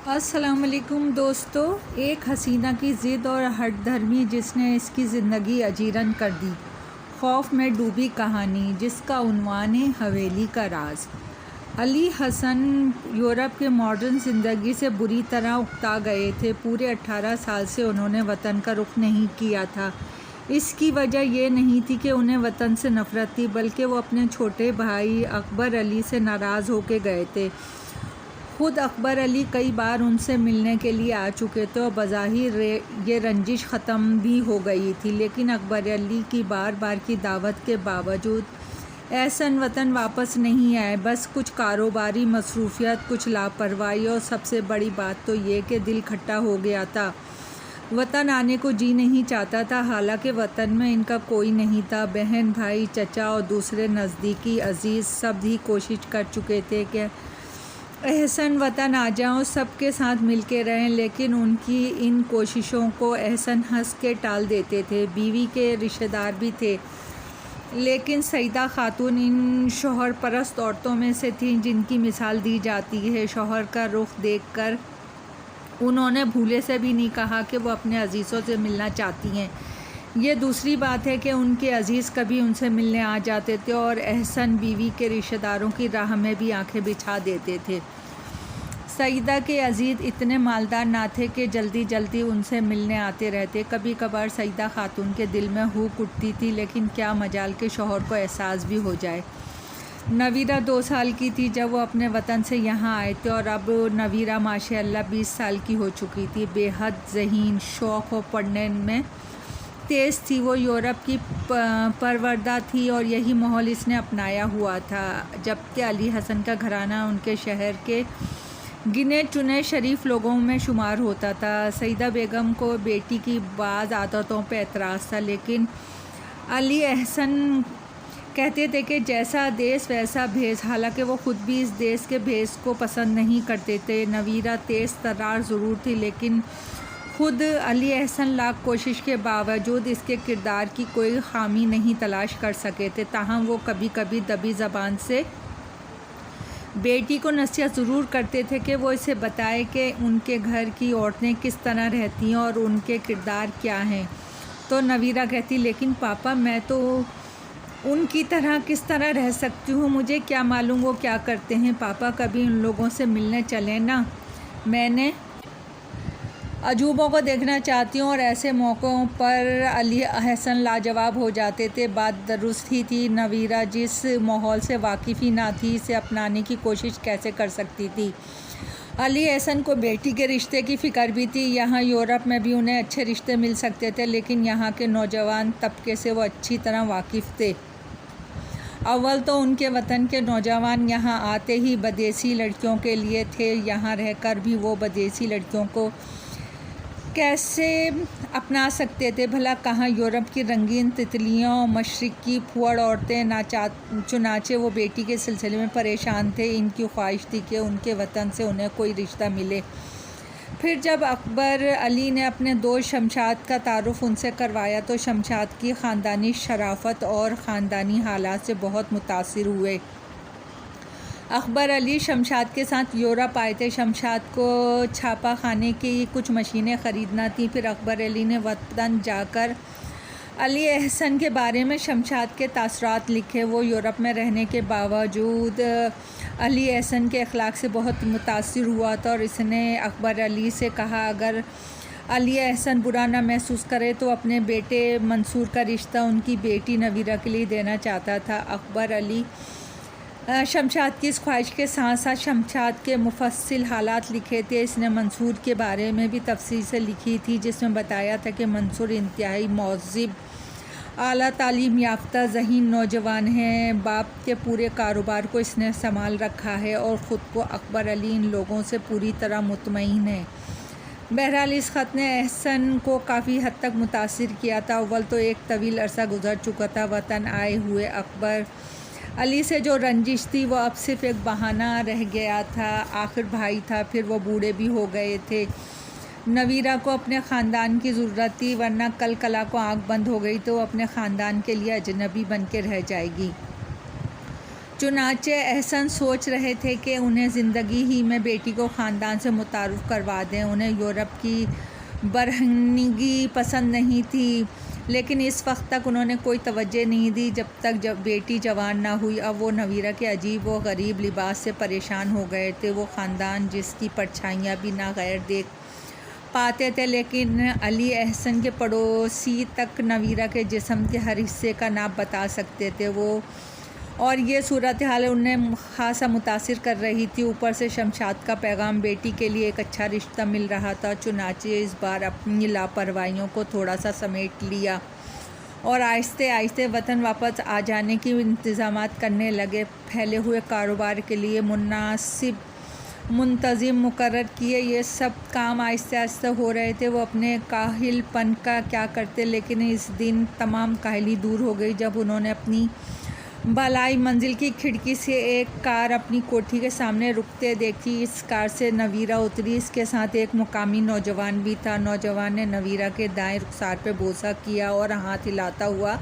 السلام علیکم دوستو، ایک حسینہ کی ضد اور ہٹ دھرمی جس نے اس کی زندگی اجیرن کر دی۔ خوف میں ڈوبی کہانی جس کا عنوان ہے حویلی کا راز۔ علی حسن یورپ کے ماڈرن زندگی سے بری طرح اکتا گئے تھے۔ پورے 18 سال سے انہوں نے وطن کا رخ نہیں کیا تھا۔ اس کی وجہ یہ نہیں تھی کہ انہیں وطن سے نفرت تھی، بلکہ وہ اپنے چھوٹے بھائی اکبر علی سے ناراض ہو کے گئے تھے۔ خود اکبر علی کئی بار ان سے ملنے کے لیے آ چکے تھے اور بظاہر یہ رنجش ختم بھی ہو گئی تھی، لیکن اکبر علی کی بار بار کی دعوت کے باوجود احسن وطن واپس نہیں آئے۔ بس کچھ کاروباری مصروفیت، کچھ لاپرواہی اور سب سے بڑی بات تو یہ کہ دل کھٹا ہو گیا تھا۔ وطن آنے کو جی نہیں چاہتا تھا، حالانکہ وطن میں ان کا کوئی نہیں تھا۔ بہن، بھائی، چچا اور دوسرے نزدیکی عزیز سب ہی کوشش کر چکے تھے کہ احسن وطن آ جائیں اور سب کے ساتھ مل کے رہیں، لیکن ان کی ان کوششوں کو احسن ہنس کے ٹال دیتے تھے۔ بیوی کے رشتہ دار بھی تھے، لیکن سعیدہ خاتون ان شوہر پرست عورتوں میں سے تھیں جن کی مثال دی جاتی ہے۔ شوہر کا رخ دیکھ کر انہوں نے بھولے سے بھی نہیں کہا کہ وہ اپنے عزیزوں سے ملنا چاہتی ہیں۔ یہ دوسری بات ہے کہ ان کے عزیز کبھی ان سے ملنے آ جاتے تھے اور احسن بیوی کے رشتہ داروں کی راہ میں بھی آنکھیں بچھا دیتے تھے۔ سعیدہ کے عزیز اتنے مالدار نہ تھے کہ جلدی جلدی ان سے ملنے آتے رہتے۔ کبھی کبھار سعیدہ خاتون کے دل میں ہوک اٹھتی تھی، لیکن کیا مجال کہ شوہر کو احساس بھی ہو جائے۔ نویرہ 2 سال کی تھی جب وہ اپنے وطن سے یہاں آئے تھے، اور اب نویرہ ماشاءاللہ 20 سال کی ہو چکی تھی۔ بے حد ذہین، شوق و پڑھنے میں تیز تھی۔ وہ یورپ کی پروردہ تھی اور یہی ماحول اس نے اپنایا ہوا تھا، جبکہ علی حسن کا گھرانہ ان کے شہر کے گنے چنے شریف لوگوں میں شمار ہوتا تھا۔ سعیدہ بیگم کو بیٹی کی بعض عادتوں پہ اعتراض تھا، لیکن علی احسن کہتے تھے کہ جیسا دیس ویسا بھیس، حالانکہ وہ خود بھی اس دیس کے بھیس کو پسند نہیں کرتے تھے۔ نویرہ تیز ترار ضرور تھی، لیکن خود علی احسن لاکھ کوشش کے باوجود اس کے کردار کی کوئی خامی نہیں تلاش کر سکے تھے۔ تاہم وہ کبھی کبھی دبی زبان سے بیٹی کو نصیحت ضرور کرتے تھے کہ وہ اسے بتائے کہ ان کے گھر کی عورتیں کس طرح رہتی ہیں اور ان کے کردار کیا ہیں۔ تو نویرہ کہتی، لیکن پاپا میں تو ان کی طرح کس طرح رہ سکتی ہوں، مجھے کیا معلوم وہ کیا کرتے ہیں۔ پاپا کبھی ان لوگوں سے ملنے چلیں نا، میں نے عجوبوں کو دیکھنا چاہتی ہوں۔ اور ایسے موقعوں پر علی احسن لاجواب ہو جاتے تھے۔ بات درست ہی تھی، نویرہ جس ماحول سے واقف ہی نہ تھی، اسے اپنانے کی کوشش کیسے کر سکتی تھی۔ علی احسن کو بیٹی کے رشتے کی فکر بھی تھی۔ یہاں یورپ میں بھی انہیں اچھے رشتے مل سکتے تھے، لیکن یہاں کے نوجوان طبقے سے وہ اچھی طرح واقف تھے۔ اول تو ان کے وطن کے نوجوان یہاں آتے ہی بدیسی لڑکیوں کے لیے تھے، یہاں رہ کر بھی وہ بدیسی لڑکیوں کو کیسے اپنا سکتے تھے بھلا؟ کہاں یورپ کی رنگین تتلیاں، مشرق کی پھوڑ عورتیں، چنانچہ وہ بیٹی کے سلسلے میں پریشان تھے۔ ان کی خواہش تھی کہ ان کے وطن سے انہیں کوئی رشتہ ملے۔ پھر جب اکبر علی نے اپنے دوست شمشاد کا تعارف ان سے کروایا تو شمشاد کی خاندانی شرافت اور خاندانی حالات سے بہت متاثر ہوئے۔ اکبر علی شمشاد کے ساتھ یورپ آئے تھے۔ شمشاد کو چھاپا خانے کی کچھ مشینیں خریدنا تھیں۔ پھر اکبر علی نے وطن جا کر علی احسن کے بارے میں شمشاد کے تاثرات لکھے۔ وہ یورپ میں رہنے کے باوجود علی احسن کے اخلاق سے بہت متاثر ہوا تھا، اور اس نے اکبر علی سے کہا اگر علی احسن برا نہ محسوس کرے تو اپنے بیٹے منصور کا رشتہ ان کی بیٹی نویرہ کے لیے دینا چاہتا تھا۔ اکبر علی شمشاد کی اس خواہش کے ساتھ ساتھ شمشاد کے مفصل حالات لکھے تھے۔ اس نے منصور کے بارے میں بھی تفصیل سے لکھی تھی، جس میں بتایا تھا کہ منصور انتہائی مہذب، اعلیٰ تعلیم یافتہ، ذہین نوجوان ہے۔ باپ کے پورے کاروبار کو اس نے سنبھال رکھا ہے اور خود کو اکبر علی ان لوگوں سے پوری طرح مطمئن ہے۔ بہرحال اس خط نے احسن کو کافی حد تک متاثر کیا تھا۔ اول تو ایک طویل عرصہ گزر چکا تھا، وطن آئے ہوئے اکبر علی سے جو رنجش تھی وہ اب صرف ایک بہانہ رہ گیا تھا۔ آخر بھائی تھا، پھر وہ بوڑھے بھی ہو گئے تھے۔ نویرہ کو اپنے خاندان کی ضرورت تھی، ورنہ کل کلا کو آنکھ بند ہو گئی تو وہ اپنے خاندان کے لیے اجنبی بن کے رہ جائے گی۔ چنانچہ احسن سوچ رہے تھے کہ انہیں زندگی ہی میں بیٹی کو خاندان سے متعارف کروا دیں۔ انہیں یورپ کی برہنگی پسند نہیں تھی، لیکن اس وقت تک انہوں نے کوئی توجہ نہیں دی جب بیٹی جوان نہ ہوئی۔ اب وہ نویرہ کے عجیب و غریب لباس سے پریشان ہو گئے تھے۔ وہ خاندان جس کی پرچھائیاں بھی نہ غیر دیکھ پاتے تھے، لیکن علی احسن کے پڑوسی تک نویرہ کے جسم کے ہر حصے کا نام بتا سکتے تھے۔ اور یہ صورتحال انہیں خاصا متاثر کر رہی تھی۔ اوپر سے شمشاد کا پیغام، بیٹی کے لیے ایک اچھا رشتہ مل رہا تھا۔ چنانچہ اس بار اپنی لاپرواہیوں کو تھوڑا سا سمیٹ لیا اور آہستہ آہستہ وطن واپس آ جانے کے انتظامات کرنے لگے۔ پھیلے ہوئے کاروبار کے لیے مناسب منتظم مقرر کیے۔ یہ سب کام آہستہ آہستہ ہو رہے تھے۔ وہ اپنے کاہل پن کا کیا کرتے، لیکن اس دن تمام کاہلی دور ہو گئی جب انہوں نے اپنی بالائی منزل کی کھڑکی سے ایک کار اپنی کوٹھی کے سامنے رکتے دیکھی۔ اس کار سے نویرہ اتری، اس کے ساتھ ایک مقامی نوجوان بھی تھا۔ نوجوان نے نویرہ کے دائیں رخسار پہ بوسہ کیا اور ہاتھ ہلاتا ہوا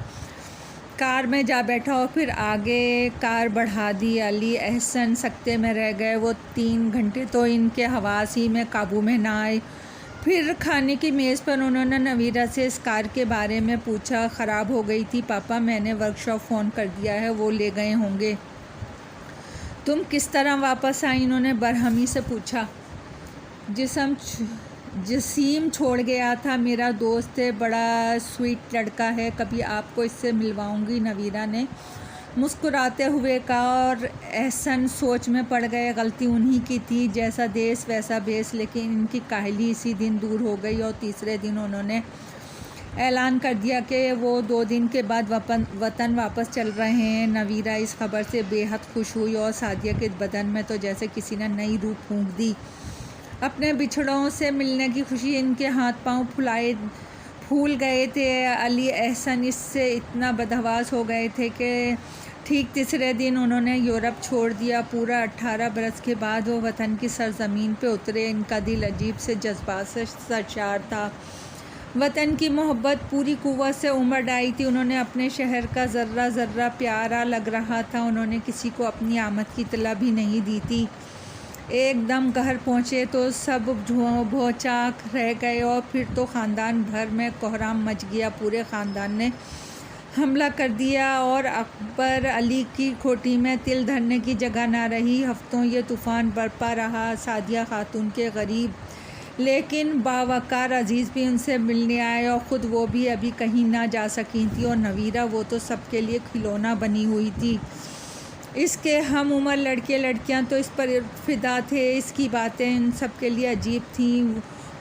کار میں جا بیٹھا اور پھر آگے کار بڑھا دی۔ علی احسن سکتے میں رہ گئے۔ وہ 3 گھنٹے تو ان کے حواس ہی میں قابو میں نہ آئے۔ پھر کھانے کی میز پر انہوں نے نویرہ سے اس کار کے بارے میں پوچھا۔ خراب ہو گئی تھی پاپا، میں نے ورکشاپ فون کر دیا ہے، وہ لے گئے ہوں گے۔ تم کس طرح واپس آئیں؟ انہوں نے برہمی سے پوچھا۔ جسیم چھوڑ گیا تھا، میرا دوست ہے، بڑا سویٹ لڑکا ہے، کبھی آپ کو اس سے ملواؤں گی، نویرہ نے مسکراتے ہوئے کہا۔ اور احسن سوچ میں پڑ گئے، غلطی انہی کی تھی، جیسا دیس ویسا بیس۔ لیکن ان کی کاہلی اسی دن دور ہو گئی اور تیسرے دن انہوں نے اعلان کر دیا کہ وہ 2 دن کے بعد وطن واپس چل رہے ہیں۔ نویرہ اس خبر سے بے حد خوش ہوئی اور سعدیہ کے بدن میں تو جیسے کسی نے نئی روح پھونک دی۔ اپنے بچھڑوں سے ملنے کی خوشی ان کے ہاتھ پاؤں پھول گئے تھے۔ علی احسن اس سے اتنا بدحواس ہو گئے تھے کہ ٹھیک تیسرے دن انہوں نے یورپ چھوڑ دیا۔ پورا 18 برس کے بعد وہ وطن کی سرزمین پہ اترے۔ ان کا دل عجیب سے جذبات سے سرشار تھا۔ وطن کی محبت پوری قوت سے امڑ آئی تھی۔ انہوں نے اپنے شہر کا ذرہ ذرہ پیارا لگ رہا تھا۔ انہوں نے کسی کو اپنی آمد کی اطلاع بھی نہیں دی تھی۔ ایک دم گھر پہنچے تو سب بھوچاک رہ گئے اور پھر تو خاندان بھر میں کوہرام مچ گیا۔ پورے خاندان نے حملہ کر دیا اور اکبر علی کی کھوٹی میں تل دھرنے کی جگہ نہ رہی۔ ہفتوں یہ طوفان برپا رہا۔ سعدیہ خاتون کے غریب لیکن باوقار عزیز بھی ان سے ملنے آئے اور خود وہ بھی ابھی کہیں نہ جا سکی تھی۔ اور نویرہ، وہ تو سب کے لیے کھلونا بنی ہوئی تھی۔ اس کے ہم عمر لڑکے لڑکیاں تو اس پر فدا تھے۔ اس کی باتیں ان سب کے لیے عجیب تھیں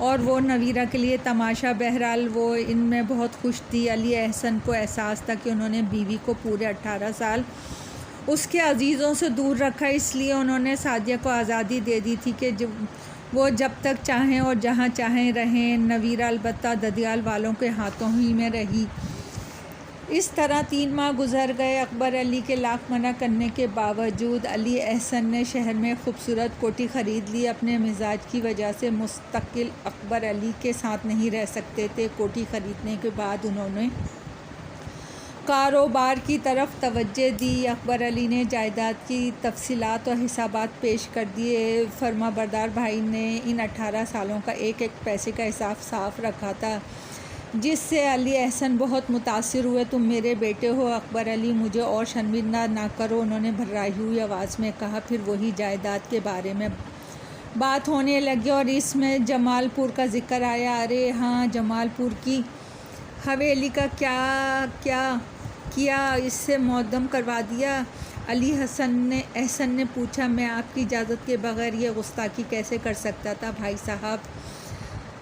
اور وہ نویرہ کے لیے تماشا۔ بہرحال وہ ان میں بہت خوش تھی۔ علی احسن کو احساس تھا کہ انہوں نے بیوی کو پورے 18 سال اس کے عزیزوں سے دور رکھا، اس لیے انہوں نے سعدیہ کو آزادی دے دی تھی کہ وہ جب تک چاہیں اور جہاں چاہیں رہیں۔ نویرہ البتہ ددیال والوں کے ہاتھوں ہی میں رہی۔ اس طرح 3 ماہ گزر گئے۔ اکبر علی کے لاکھ منع کرنے کے باوجود علی احسن نے شہر میں خوبصورت کوٹھی خرید لی۔ اپنے مزاج کی وجہ سے مستقل اکبر علی کے ساتھ نہیں رہ سکتے تھے۔ کوٹھی خریدنے کے بعد انہوں نے کاروبار کی طرف توجہ دی۔ اکبر علی نے جائیداد کی تفصیلات اور حسابات پیش کر دیے۔ فرمانبردار بھائی نے ان 18 سالوں کا ایک ایک پیسے کا حساب صاف رکھا تھا، جس سے علی احسن بہت متاثر ہوئے۔ تم میرے بیٹے ہو اکبر علی، مجھے اور شرمندہ نہ کرو، انہوں نے بھررائی ہوئی آواز میں کہا۔ پھر وہی جائیداد کے بارے میں بات ہونے لگی اور اس میں جمال پور کا ذکر آیا۔ ارے ہاں، جمال پور کی حویلی کا کیا کیا، اس سے معدم کروا دیا؟ علی احسن نے پوچھا۔ میں آپ کی اجازت کے بغیر یہ گستاخی کیسے کر سکتا تھا بھائی صاحب؟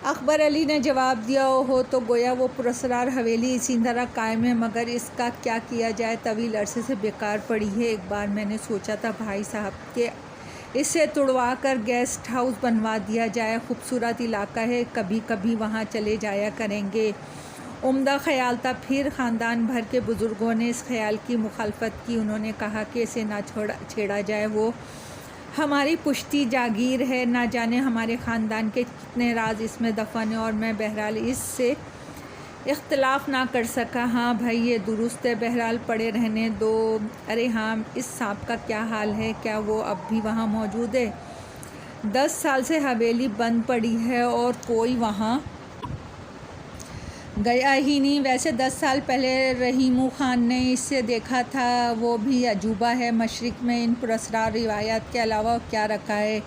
اکبر علی نے جواب دیا۔ اوہو، تو گویا وہ پراسرار حویلی اسی طرح قائم ہے، مگر اس کا کیا کیا جائے، طویل عرصے سے بیکار پڑی ہے۔ ایک بار میں نے سوچا تھا بھائی صاحب کہ اسے توڑوا کر گیسٹ ہاؤس بنوا دیا جائے، خوبصورت علاقہ ہے، کبھی کبھی وہاں چلے جایا کریں گے۔ عمدہ خیال تھا۔ پھر خاندان بھر کے بزرگوں نے اس خیال کی مخالفت کی۔ انہوں نے کہا کہ اسے نہ چھیڑا جائے، وہ ہماری پشتی جاگیر ہے، نہ جانے ہمارے خاندان کے کتنے راز اس میں دفن ہیں۔ اور میں بہرحال اس سے اختلاف نہ کر سکا۔ ہاں بھائی یہ درست ہے، بہرحال پڑے رہنے دو۔ ارے ہاں، اس سانپ کا کیا حال ہے؟ کیا وہ اب بھی وہاں موجود ہے؟ 10 سال سے حویلی بند پڑی ہے اور کوئی وہاں گیا ہی نہیں۔ ویسے 10 سال پہلے رحیم خان نے اسے دیکھا تھا۔ وہ بھی عجوبہ ہے، مشرق میں ان پراسرار روایات کے علاوہ کیا رکھا ہے؟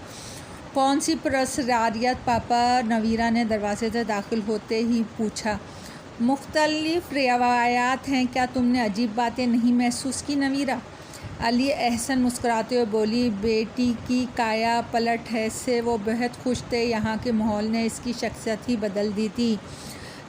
کون سی پراسراریت پاپا؟ نویرا نے دروازے سے داخل ہوتے ہی پوچھا۔ مختلف روایات ہیں۔ کیا تم نے عجیب باتیں نہیں محسوس کی نویرا؟ علی احسن مسکراتے ہوئے بولی۔ بیٹی کی کایا پلٹ ہے سے وہ بہت خوش تھے۔ یہاں کے ماحول نے اس کی شخصیت ہی بدل دی تھی۔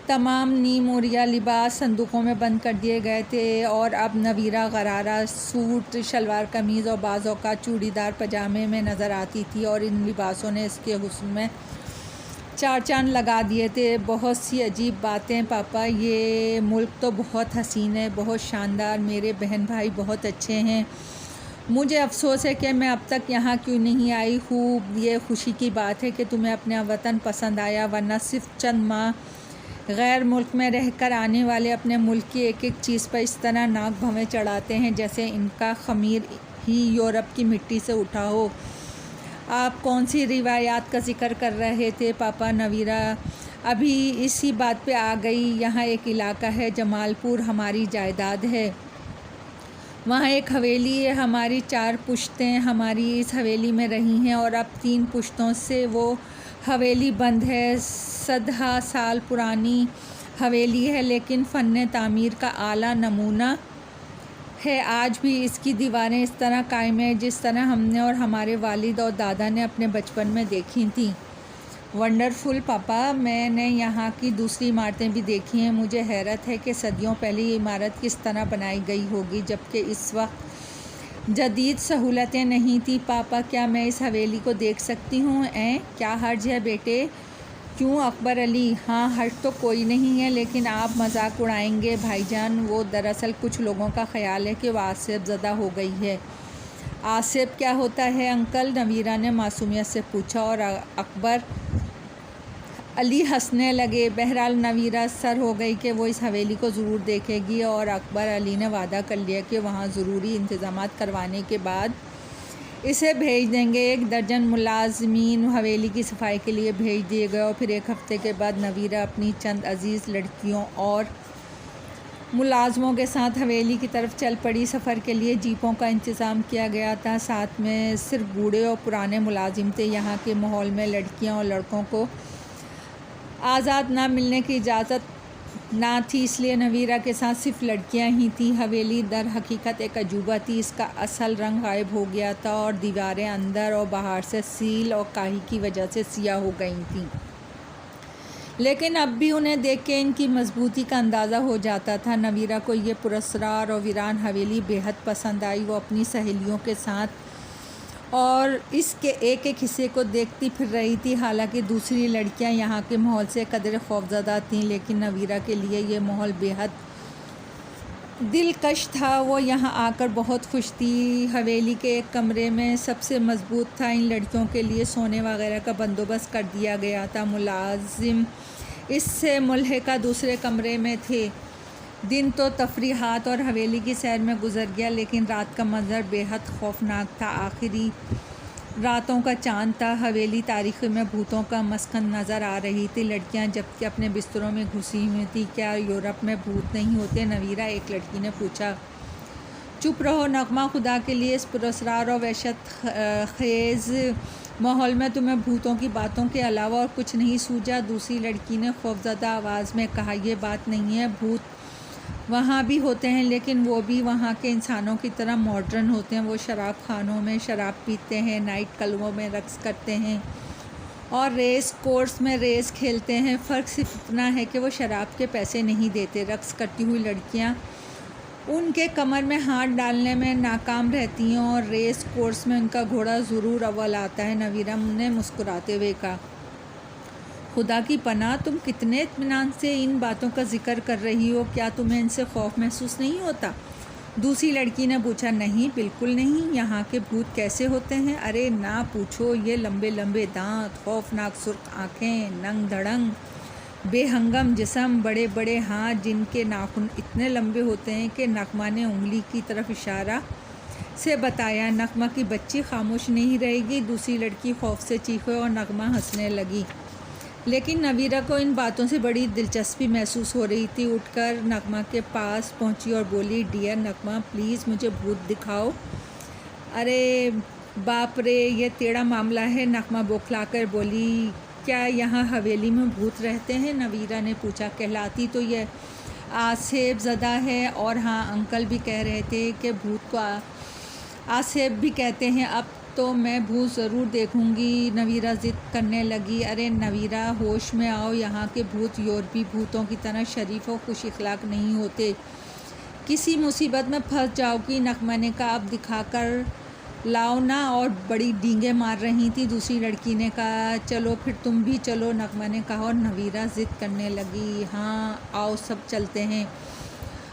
تمام نیم عریاں لباس صندوقوں میں بند کر دیے گئے تھے اور اب نویرا غرارہ سوٹ، شلوار قمیض اور بعض اوقات چوڑی دار پاجامے میں نظر آتی تھی، اور ان لباسوں نے اس کے حسن میں چار چاند لگا دیے تھے۔ بہت سی عجیب باتیں پاپا، یہ ملک تو بہت حسین ہے، بہت شاندار۔ میرے بہن بھائی بہت اچھے ہیں۔ مجھے افسوس ہے کہ میں اب تک یہاں کیوں نہیں آئی ہوں۔ یہ خوشی کی بات ہے کہ تمہیں اپنا وطن پسند آیا، ورنہ صرف چند ماہ غیر ملک میں رہ کر آنے والے اپنے ملک کی ایک ایک چیز پر اس طرح ناک بھویں چڑھاتے ہیں جیسے ان کا خمیر ہی یورپ کی مٹی سے اٹھا ہو۔ آپ کون سی روایات کا ذکر کر رہے تھے پاپا؟ نویرا ابھی اسی بات پہ آ گئی۔ یہاں ایک علاقہ ہے جمال پور، ہماری جائیداد ہے، وہاں ایک حویلی ہے۔ ہماری 4 پشتیں ہماری اس حویلی میں رہی ہیں اور اب 3 پشتوں سے وہ حویلی بند ہے۔ 100 سال پرانی حویلی ہے، لیکن فن تعمیر کا اعلیٰ نمونہ ہے۔ آج بھی اس کی دیواریں اس طرح قائم ہیں جس طرح ہم نے اور ہمارے والد اور دادا نے اپنے بچپن میں دیکھی تھیں۔ ونڈرفل پاپا، میں نے یہاں کی دوسری عمارتیں بھی دیکھی ہیں۔ مجھے حیرت ہے کہ صدیوں پہلے یہ عمارت کس طرح بنائی گئی ہوگی جبکہ اس وقت جدید سہولتیں نہیں تھیں۔ پاپا کیا میں اس حویلی کو دیکھ سکتی ہوں؟ کیا حرج ہے بیٹے؟ کیوں اکبر علی؟ ہاں حرج تو کوئی نہیں ہے، لیکن آپ مذاق اڑائیں گے بھائی جان۔ وہ دراصل کچھ لوگوں کا خیال ہے کہ وہ آصف زدہ ہو گئی ہے۔ آصف کیا ہوتا ہے انکل؟ نویرا نے معصومیت سے پوچھا اور اکبر علی ہنسنے لگے۔ بہرحال نویرا سر ہو گئی کہ وہ اس حویلی کو ضرور دیکھے گی، اور اکبر علی نے وعدہ کر لیا کہ وہاں ضروری انتظامات کروانے کے بعد اسے بھیج دیں گے۔ 1 درجن ملازمین حویلی کی صفائی کے لیے بھیج دیے گئے، اور پھر 1 ہفتے کے بعد نویرا اپنی چند عزیز لڑکیوں اور ملازموں کے ساتھ حویلی کی طرف چل پڑی۔ سفر کے لیے جیپوں کا انتظام کیا گیا تھا، ساتھ میں صرف بوڑھے اور پرانے ملازم تھے۔ یہاں کے ماحول میں لڑکیاں اور لڑکوں کو آزاد نہ ملنے کی اجازت نہ تھی، اس لیے نویرا کے ساتھ صرف لڑکیاں ہی تھیں۔ حویلی در حقیقت ایک عجوبہ تھی۔ اس کا اصل رنگ غائب ہو گیا تھا اور دیواریں اندر اور باہر سے سیل اور کائی کی وجہ سے سیاہ ہو گئی تھیں، لیکن اب بھی انہیں دیکھ کے ان کی مضبوطی کا اندازہ ہو جاتا تھا۔ نویرا کو یہ پراسرار اور ویران حویلی بے حد پسند آئی۔ وہ اپنی سہیلیوں کے ساتھ اور اس کے ایک ایک حصے کو دیکھتی پھر رہی تھی۔ حالانکہ دوسری لڑکیاں یہاں کے ماحول سے قدرے خوفزدہ تھیں، لیکن نویرا کے لیے یہ ماحول بے حد دلکش تھا۔ وہ یہاں آ کر بہت خوش تھی۔ حویلی کے ایک کمرے میں سب سے مضبوط تھا، ان لڑکیوں کے لیے سونے وغیرہ کا بندوبست کر دیا گیا تھا۔ ملازم اس سے ملحقہ دوسرے کمرے میں تھے۔ دن تو تفریحات اور حویلی کی سیر میں گزر گیا، لیکن رات کا منظر بے حد خوفناک تھا۔ آخری راتوں کا چاند تھا۔ حویلی تاریخی میں بھوتوں کا مسکن نظر آ رہی تھی۔ لڑکیاں جبکہ اپنے بستروں میں گھسی ہوئی تھیں۔ کیا یورپ میں بھوت نہیں ہوتے نویرا؟ ایک لڑکی نے پوچھا۔ چپ رہو نغمہ، خدا کے لیے اس پراسرار اور وحشت خیز ماحول میں تمہیں بھوتوں کی باتوں کے علاوہ اور کچھ نہیں سوجا؟ دوسری لڑکی نے خوفزدہ آواز میں کہا۔ یہ بات نہیں ہے، بھوت وہاں بھی ہوتے ہیں، لیکن وہ بھی وہاں کے انسانوں کی طرح ماڈرن ہوتے ہیں۔ وہ شراب خانوں میں شراب پیتے ہیں، نائٹ کلبوں میں رقص کرتے ہیں اور ریس کورس میں ریس کھیلتے ہیں۔ فرق صرف اتنا ہے کہ وہ شراب کے پیسے نہیں دیتے۔ رقص کرتی ہوئی لڑکیاں ان کے کمر میں ہاتھ ڈالنے میں ناکام رہتی ہیں اور ریس کورس میں ان کا گھوڑا ضرور اول آتا ہے۔ نویرا نے مسکراتے ہوئے کہا۔ خدا کی پناہ، تم کتنے اطمینان سے ان باتوں کا ذکر کر رہی ہو، کیا تمہیں ان سے خوف محسوس نہیں ہوتا؟ دوسری لڑکی نے پوچھا۔ نہیں، بالکل نہیں۔ یہاں کے بھوت کیسے ہوتے ہیں؟ ارے نہ پوچھو، یہ لمبے لمبے دانت، خوفناک سرخ آنکھیں، ننگ دھڑنگ بے ہنگم جسم، بڑے بڑے ہاتھ جن کے ناخن اتنے لمبے ہوتے ہیں کہ نغمہ نے انگلی کی طرف اشارہ سے بتایا۔ نغمہ کی بچی خاموش نہیں رہے گی۔ دوسری لڑکی خوف سے چیخے اور نغمہ ہنسنے لگی، لیکن نویرہ کو ان باتوں سے بڑی دلچسپی محسوس ہو رہی تھی۔ اٹھ کر نغمہ کے پاس پہنچی اور بولی، ڈیئر نغمہ، پلیز مجھے بھوت دکھاؤ۔ ارے باپ رے، یہ ٹیڑھا معاملہ ہے، نغمہ بوکھلا کر بولی۔ کیا یہاں حویلی میں بھوت رہتے ہیں؟ نویرہ نے پوچھا۔ کہلاتی تو یہ آسیب زدہ ہے، اور ہاں انکل بھی کہہ رہے تھے کہ بھوت کو آسیب بھی کہتے ہیں۔ اب تو میں بھوت ضرور دیکھوں گی، نویرہ ضد کرنے لگی۔ ارے نویرہ، ہوش میں آؤ، یہاں کے بھوت یورپی بھوتوں کی طرح شریف و خوش اخلاق نہیں ہوتے، کسی مصیبت میں پھنس جاؤ گی۔ نغمہ نے کہا، اب دکھا کر لاؤ نا، اور بڑی ڈینگیں مار رہی تھی۔ دوسری لڑکی نے کہا، چلو پھر تم بھی چلو، نغمہ نے کہا، اور نویرہ ضد کرنے لگی۔ ہاں آؤ سب چلتے ہیں۔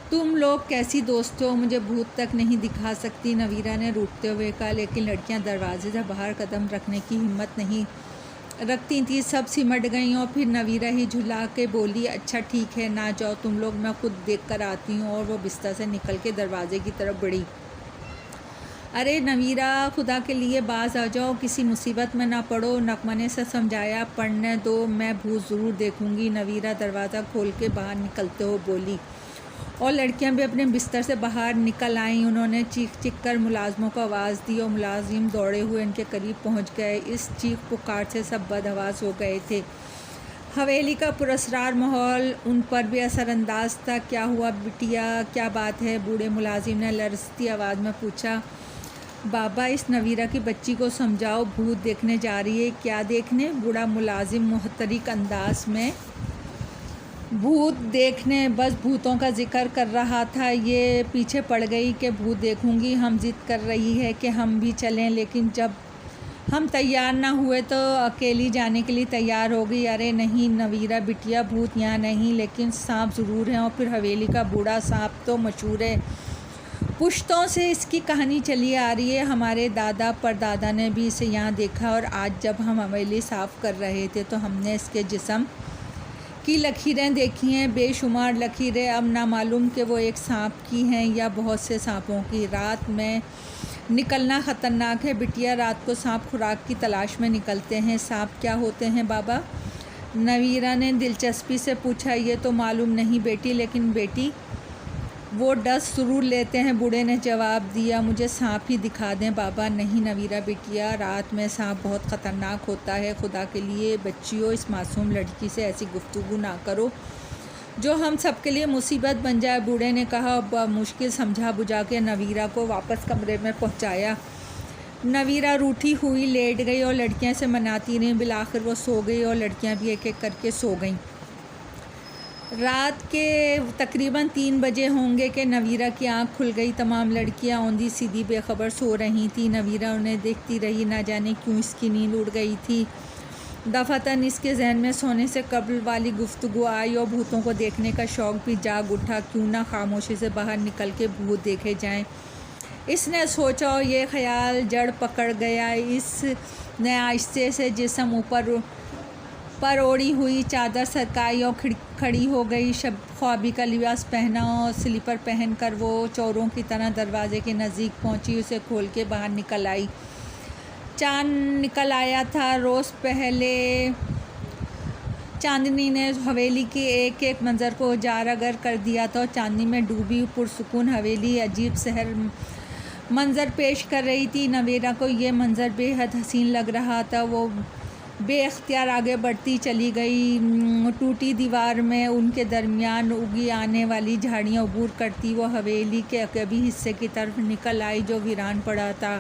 تم لوگ کیسی دوست ہو، مجھے بھوت تک نہیں دکھا سکتی، نویرہ نے روٹھتے ہوئے کہا، لیکن لڑکیاں دروازے سے باہر قدم رکھنے کی ہمت نہیں رکھتی تھیں۔ سب سمٹ گئیں اور پھر نویرہ ہی جھلا کے بولی، اچھا ٹھیک ہے، نہ جاؤ تم لوگ، میں خود دیکھ کر آتی ہوں، اور وہ بستر سے نکل کے دروازے کی طرف بڑھی۔ ارے نویرہ، خدا کے لیے باز آ جاؤ، کسی مصیبت میں نہ پڑو، نغمہ نے سمجھایا۔ پڑھنے دو، میں بھوت ضرور دیکھوں گی، نویرہ دروازہ کھول کے باہر نکلتے ہوئے بولی، اور لڑکیاں بھی اپنے بستر سے باہر نکل آئیں۔ انہوں نے چیخ چیخ کر ملازموں کو آواز دی، اور ملازم دوڑے ہوئے ان کے قریب پہنچ گئے۔ اس چیخ پکار سے سب بدحواس ہو گئے تھے۔ حویلی کا پراسرار ماحول ان پر بھی اثر انداز تھا۔ کیا ہوا بٹیا، کیا بات ہے؟ بوڑھے ملازم نے لرزتی آواز میں پوچھا۔ بابا، اس نویرہ کی بچی کو سمجھاؤ، بھوت دیکھنے جا رہی ہے۔ کیا دیکھنے؟ بوڑھا ملازم محترق انداز میں، بھوت دیکھنے، بس بھوتوں کا ذکر کر رہا تھا۔ یہ پیچھے پڑ گئی کہ بھوت دیکھوں گی، ہم ضد کر رہی ہے کہ ہم بھی چلیں، لیکن جب ہم تیار نہ ہوئے تو اکیلی جانے کے لیے تیار ہو گئی۔ ارے نہیں نویرہ بٹیا، بھوت یہاں نہیں، لیکن سانپ ضرور ہیں، اور پھر حویلی کا بوڑھا سانپ تو مشہور ہے، پشتوں سے اس کی کہانی چلی آ رہی ہے، ہمارے دادا پردادا نے بھی اسے یہاں دیکھا، اور آج جب ہم حویلی صاف کر رہے تھے تو ہم نے اس کے جسم کی لکیریں دیکھی ہیں، بے شمار لکیریں۔ اب نہ معلوم کہ وہ ایک سانپ کی ہیں یا بہت سے سانپوں کی۔ رات میں نکلنا خطرناک ہے بٹیا، رات کو سانپ خوراک کی تلاش میں نکلتے ہیں۔ سانپ کیا ہوتے ہیں بابا؟ نویرہ نے دلچسپی سے پوچھا۔ یہ تو معلوم نہیں بیٹی، لیکن بیٹی وہ ڈس ضرور لیتے ہیں، بوڑھے نے جواب دیا۔ مجھے سانپ ہی دکھا دیں بابا۔ نہیں نویرہ بیٹیا، رات میں سانپ بہت خطرناک ہوتا ہے، خدا کے لیے بچیوں، اس معصوم لڑکی سے ایسی گفتگو نہ کرو جو ہم سب کے لیے مصیبت بن جائے، بوڑھے نے کہا، اور مشکل سمجھا بجھا کے نویرہ کو واپس کمرے میں پہنچایا۔ نویرہ روٹھی ہوئی لیٹ گئی اور لڑکیاں اسے مناتی رہیں، بالآخر وہ سو گئی اور لڑکیاں بھی ایک ایک کر کے سو گئیں۔ رات کے تقریباً 3 بجے ہوں گے کہ نویرہ کی آنکھ کھل گئی۔ تمام لڑکیاں اوندھی سیدھی بے خبر سو رہی تھیں۔ نویرہ انہیں دیکھتی رہی، نہ جانے کیوں اس کی نیند اڑ گئی تھی۔ دفعتاً اس کے ذہن میں سونے سے قبل والی گفتگو آئی، اور بھوتوں کو دیکھنے کا شوق بھی جاگ اٹھا۔ کیوں نہ خاموشی سے باہر نکل کے بھوت دیکھے جائیں، اس نے سوچا، اور یہ خیال جڑ پکڑ گیا۔ اس نے آہستہ سے جسم اوپر پر اوڑھی ہوئی چادر سرکائی اور کھڑی ہو گئی۔ شب خوابی کا لباس پہنا اور سلیپر پہن کر وہ چوروں کی طرح دروازے کے نزدیک پہنچی، اسے کھول کے باہر نکل آئی۔ چاند نکل آیا تھا۔ روز پہلے چاندنی نے حویلی کے ایک ایک منظر کو اجاگر کر دیا تھا، اور چاندنی میں ڈوبی پرسکون حویلی عجیب سحر منظر پیش کر رہی تھی۔ نویرہ کو یہ منظر بے حد حسین لگ رہا تھا۔ وہ بے اختیار آگے بڑھتی چلی گئی۔ ٹوٹی دیوار میں ان کے درمیان اگی آنے والی جھاڑیاں عبور کرتی وہ حویلی کے عقبی حصے کی طرف نکل آئی، جو ویران پڑا تھا۔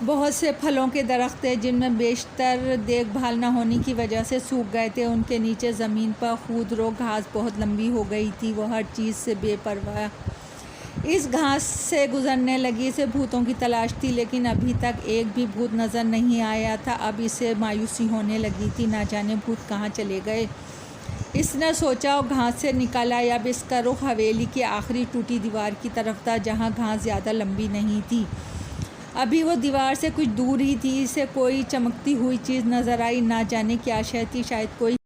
بہت سے پھلوں کے درخت تھے، جن میں بیشتر دیکھ بھال نہ ہونے کی وجہ سے سوکھ گئے تھے۔ ان کے نیچے زمین پر خودرو گھاس بہت لمبی ہو گئی تھی۔ وہ ہر چیز سے بے پرواہ اس گھاس سے گزرنے لگی۔ اسے بھوتوں کی تلاش تھی، لیکن ابھی تک ایک بھی بھوت نظر نہیں آیا تھا۔ اب اسے مایوسی ہونے لگی تھی، نہ جانے بھوت کہاں چلے گئے، اس نے سوچا، اور گھاس سے نکل آئی۔ اب اس کا رخ حویلی کی آخری ٹوٹی دیوار کی طرف تھا، جہاں گھاس زیادہ لمبی نہیں تھی۔ ابھی وہ دیوار سے کچھ دور ہی تھی۔ اسے کوئی چمکتی ہوئی چیز نظر آئی، نہ جانے کیا شے تھی، شاید کوئی